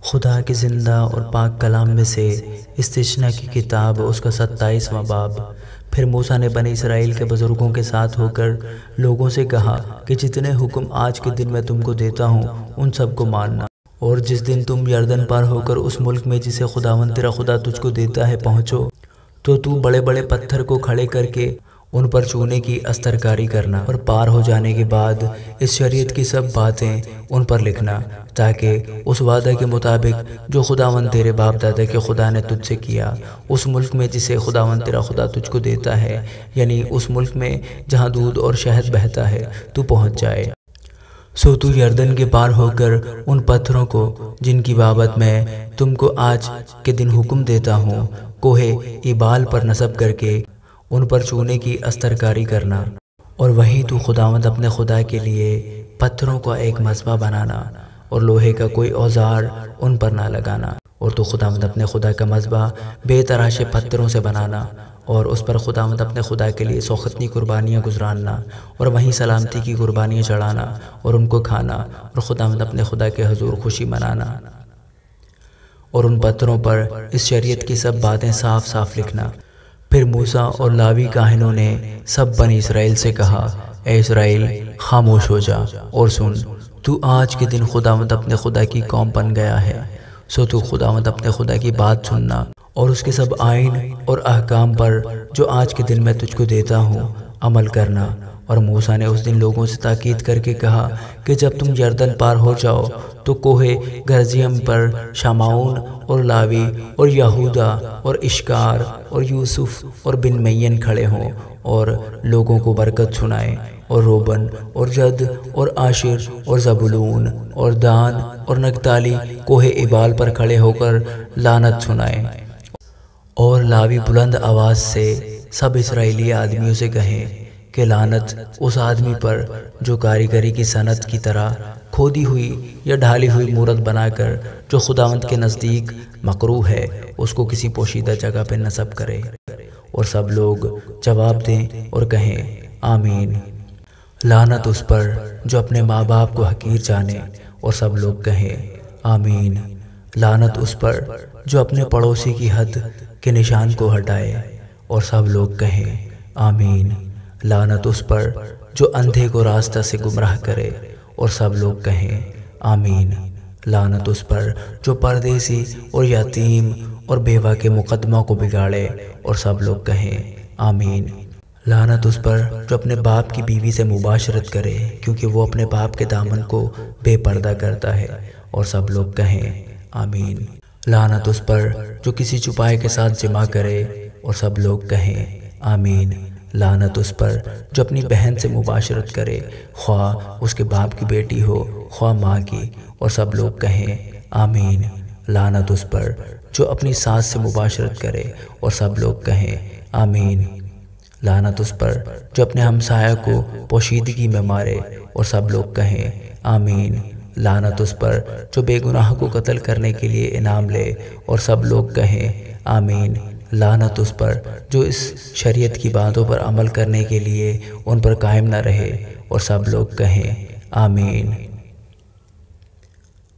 خدا کے زندہ اور پاک کلام میں سے استثنا کی کتاب اس کا 27واں باب۔ پھر موسیٰ نے بنی اسرائیل کے بزرگوں کے ساتھ ہو کر لوگوں سے کہا کہ جتنے حکم آج کے دن میں تم کو دیتا ہوں ان سب کو ماننا، اور جس دن تم یردن پار ہو کر اس ملک میں جسے خداوند تیرا خدا تجھ کو دیتا ہے پہنچو تو بڑے بڑے پتھر کو کھڑے کر کے ان پر چونے کی استرکاری کرنا، اور پار ہو جانے کے بعد اس شریعت کی سب باتیں ان پر لکھنا، تاکہ اس وعدہ کے مطابق جو خداوند تیرے باپ دادا کے خدا نے تجھ سے کیا اس ملک میں جسے خداوند تیرا خدا تجھ کو دیتا ہے، یعنی اس ملک میں جہاں دودھ اور شہد بہتا ہے، تو پہنچ جائے۔ سو تو یردن کے پار ہو کر ان پتھروں کو جن کی بابت میں تم کو آج کے دن حکم دیتا ہوں کوہ ایبال پر نصب کر کے ان پر چونے کی استرکاری کرنا، اور وہیں تو خداوند اپنے خدا کے لیے پتھروں کا ایک مذبح بنانا، اور لوہے کا کوئی اوزار ان پر نہ لگانا، اور تو خداوند اپنے خدا کا مذبح بے تراشے پتھروں سے بنانا، اور اس پر خداوند اپنے خدا کے لیے سوختنی قربانیاں گزراننا، اور وہیں سلامتی کی قربانیاں چڑھانا اور ان کو کھانا، اور خداوند اپنے خدا کے حضور خوشی منانا، اور ان پتھروں پر اس شریعت کی سب باتیں صاف صاف لکھنا۔ پھر موسیٰ اور لاوی کاہنوں نے سب بنی اسرائیل سے کہا، اے اسرائیل خاموش ہو جا اور سن، تو آج کے دن خداوند اپنے خدا کی قوم بن گیا ہے، سو تو خداوند اپنے خدا کی بات سننا اور اس کے سب آئین اور احکام پر جو آج کے دن میں تجھ کو دیتا ہوں عمل کرنا۔ اور موسیٰ نے اس دن لوگوں سے تاکید کر کے کہا کہ جب تم یردن پار ہو جاؤ تو کوہ گرزیم پر شمعون اور لاوی اور یہودا اور اشکار اور یوسف اور بنیامین کھڑے ہوں اور لوگوں کو برکت سنائیں، اور روبن اور جد اور عاشر اور زبولون اور دان اور نگتالی کوہ ایبال پر کھڑے ہو کر لعنت سنائیں، اور لاوی بلند آواز سے سب اسرائیلی آدمیوں سے کہیں کہ لعنت اس آدمی پر جو کاریگری کی صنعت کی طرح کھودی ہوئی یا ڈھالی ہوئی مورت بنا کر جو خداوند کے نزدیک مکروہ ہے اس کو کسی پوشیدہ جگہ پہ نصب کرے۔ اور سب لوگ جواب دیں اور کہیں آمین۔ لعنت اس پر جو اپنے ماں باپ کو حقیر جانے، اور سب لوگ کہیں آمین۔ لعنت اس پر جو اپنے پڑوسی کی حد کے نشان کو ہٹائے، اور سب لوگ کہیں آمین۔ لعنت اس پر جو اندھے کو راستہ سے گمراہ کرے، اور سب لوگ کہیں آمین۔ لعنت اس پر جو پردیسی اور یتیم اور بیوہ کے مقدمہ کو بگاڑے، اور سب لوگ کہیں آمین۔ لعنت اس پر جو اپنے باپ کی بیوی سے مباشرت کرے کیونکہ وہ اپنے باپ کے دامن کو بے پردہ کرتا ہے، اور سب لوگ کہیں آمین۔ لعنت اس پر جو کسی چپائے کے ساتھ جمع کرے، اور سب لوگ کہیں آمین۔ لعنت اس پر جو اپنی بہن سے مباشرت کرے، خواہ اس کے باپ کی بیٹی ہو خواہ ماں کی، اور سب لوگ کہیں آمین۔ لعنت اس پر جو اپنی ساس سے مباشرت کرے، اور سب لوگ کہیں آمین۔ لعنت اس پر جو اپنے ہمسایہ کو پوشیدگی میں مارے، اور سب لوگ کہیں آمین۔ لعنت اس پر جو بے گناہ کو قتل کرنے کے لیے انعام لے، اور سب لوگ کہیں آمین۔ لعنت اس پر جو اس شریعت کی باتوں پر عمل کرنے کے لیے ان پر قائم نہ رہے، اور سب لوگ کہیں آمین۔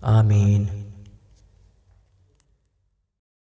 آمین۔